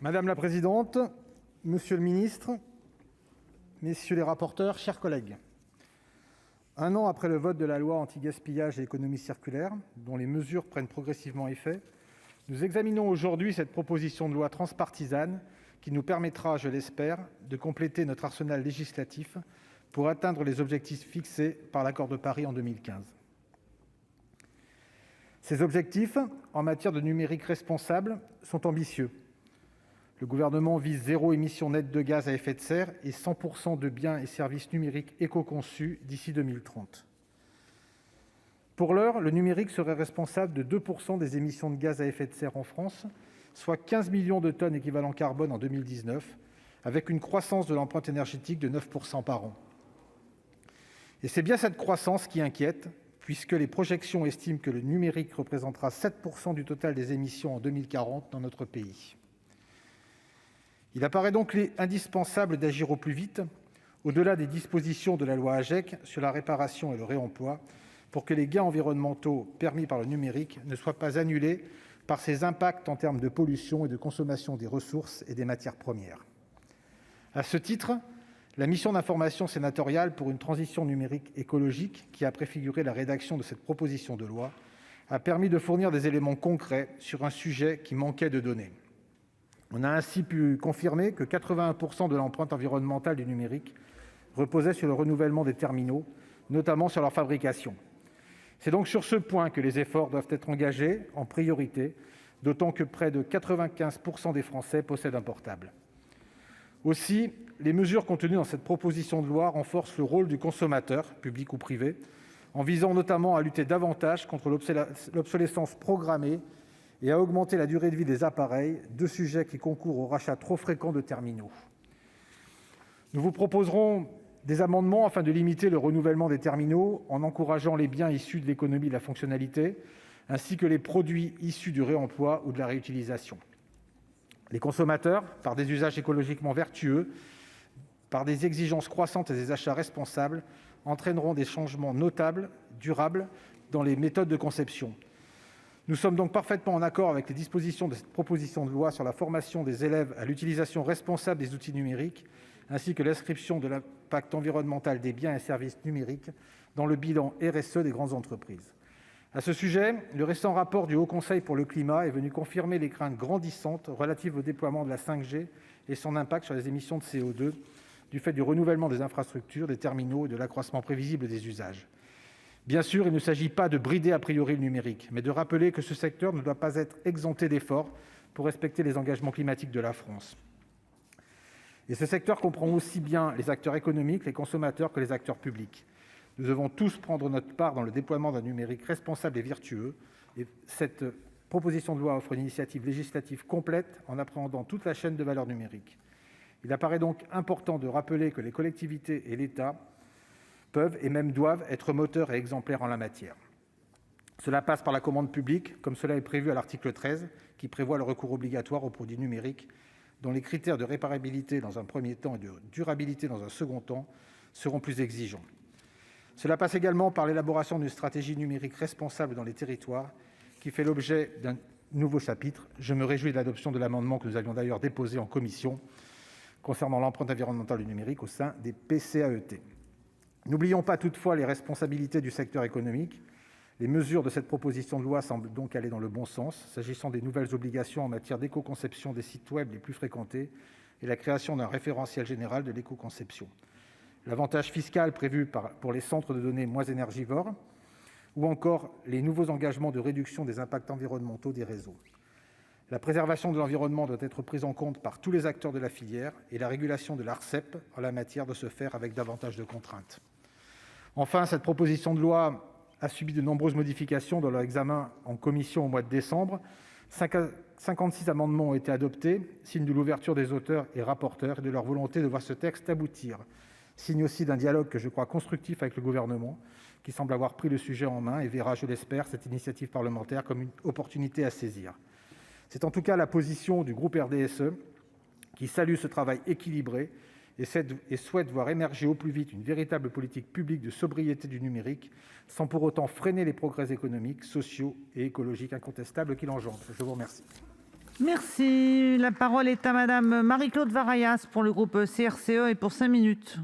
Madame la présidente, monsieur le ministre, messieurs les rapporteurs, chers collègues, un an après le vote de la loi anti-gaspillage et économie circulaire, dont les mesures prennent progressivement effet, nous examinons aujourd'hui cette proposition de loi transpartisane qui nous permettra, je l'espère, de compléter notre arsenal législatif pour atteindre les objectifs fixés par l'accord de Paris en 2015. Ces objectifs, en matière de numérique responsable, sont ambitieux. Le Gouvernement vise zéro émission nette de gaz à effet de serre et 100% de biens et services numériques éco-conçus d'ici 2030. Pour l'heure, le numérique serait responsable de 2% des émissions de gaz à effet de serre en France, soit 15 millions de tonnes équivalent carbone en 2019, avec une croissance de l'empreinte énergétique de 9% par an. Et c'est bien cette croissance qui inquiète, puisque les projections estiment que le numérique représentera 7% du total des émissions en 2040 dans notre pays. Il apparaît donc indispensable d'agir au plus vite, au-delà des dispositions de la loi AGEC sur la réparation et le réemploi, pour que les gains environnementaux permis par le numérique ne soient pas annulés par ses impacts en termes de pollution et de consommation des ressources et des matières premières. À ce titre, la mission d'information sénatoriale pour une transition numérique écologique, qui a préfiguré la rédaction de cette proposition de loi, a permis de fournir des éléments concrets sur un sujet qui manquait de données. On a ainsi pu confirmer que 81% de l'empreinte environnementale du numérique reposait sur le renouvellement des terminaux, notamment sur leur fabrication. C'est donc sur ce point que les efforts doivent être engagés en priorité, d'autant que près de 95% des Français possèdent un portable. Aussi, les mesures contenues dans cette proposition de loi renforcent le rôle du consommateur, public ou privé, en visant notamment à lutter davantage contre l'obsolescence programmée et à augmenter la durée de vie des appareils, deux sujets qui concourent au rachat trop fréquent de terminaux. Nous vous proposerons des amendements afin de limiter le renouvellement des terminaux en encourageant les biens issus de l'économie de la fonctionnalité, ainsi que les produits issus du réemploi ou de la réutilisation. Les consommateurs, par des usages écologiquement vertueux, par des exigences croissantes et des achats responsables, entraîneront des changements notables, durables, dans les méthodes de conception. Nous sommes donc parfaitement en accord avec les dispositions de cette proposition de loi sur la formation des élèves à l'utilisation responsable des outils numériques, ainsi que l'inscription de l'impact environnemental des biens et services numériques dans le bilan RSE des grandes entreprises. À ce sujet, le récent rapport du Haut Conseil pour le climat est venu confirmer les craintes grandissantes relatives au déploiement de la 5G et son impact sur les émissions de CO2 du fait du renouvellement des infrastructures, des terminaux et de l'accroissement prévisible des usages. Bien sûr, il ne s'agit pas de brider a priori le numérique, mais de rappeler que ce secteur ne doit pas être exempté d'efforts pour respecter les engagements climatiques de la France. Et ce secteur comprend aussi bien les acteurs économiques, les consommateurs que les acteurs publics. Nous devons tous prendre notre part dans le déploiement d'un numérique responsable et vertueux. Et cette proposition de loi offre une initiative législative complète en appréhendant toute la chaîne de valeur numérique. Il apparaît donc important de rappeler que les collectivités et l'État peuvent et même doivent être moteurs et exemplaires en la matière. Cela passe par la commande publique, comme cela est prévu à l'article 13, qui prévoit le recours obligatoire aux produits numériques, dont les critères de réparabilité dans un premier temps et de durabilité dans un second temps seront plus exigeants. Cela passe également par l'élaboration d'une stratégie numérique responsable dans les territoires, qui fait l'objet d'un nouveau chapitre. Je me réjouis de l'adoption de l'amendement que nous avions d'ailleurs déposé en commission concernant l'empreinte environnementale du numérique au sein des PCAET. N'oublions pas toutefois les responsabilités du secteur économique. Les mesures de cette proposition de loi semblent donc aller dans le bon sens, s'agissant des nouvelles obligations en matière d'éco-conception des sites web les plus fréquentés et la création d'un référentiel général de l'éco-conception. L'avantage fiscal prévu pour les centres de données moins énergivores ou encore les nouveaux engagements de réduction des impacts environnementaux des réseaux. La préservation de l'environnement doit être prise en compte par tous les acteurs de la filière et la régulation de l'Arcep en la matière de se faire avec davantage de contraintes. Enfin, cette proposition de loi a subi de nombreuses modifications dans leur examen en commission au mois de décembre. 56 amendements ont été adoptés, signe de l'ouverture des auteurs et rapporteurs et de leur volonté de voir ce texte aboutir. Signe aussi d'un dialogue que je crois constructif avec le gouvernement, qui semble avoir pris le sujet en main et verra, je l'espère, cette initiative parlementaire comme une opportunité à saisir. C'est en tout cas la position du groupe RDSE, qui salue ce travail équilibré et souhaite voir émerger au plus vite une véritable politique publique de sobriété du numérique, sans pour autant freiner les progrès économiques, sociaux et écologiques incontestables qu'il engendre. Je vous remercie. Merci. La parole est à Madame Marie-Claude Varayas pour le groupe CRCE et pour 5 minutes.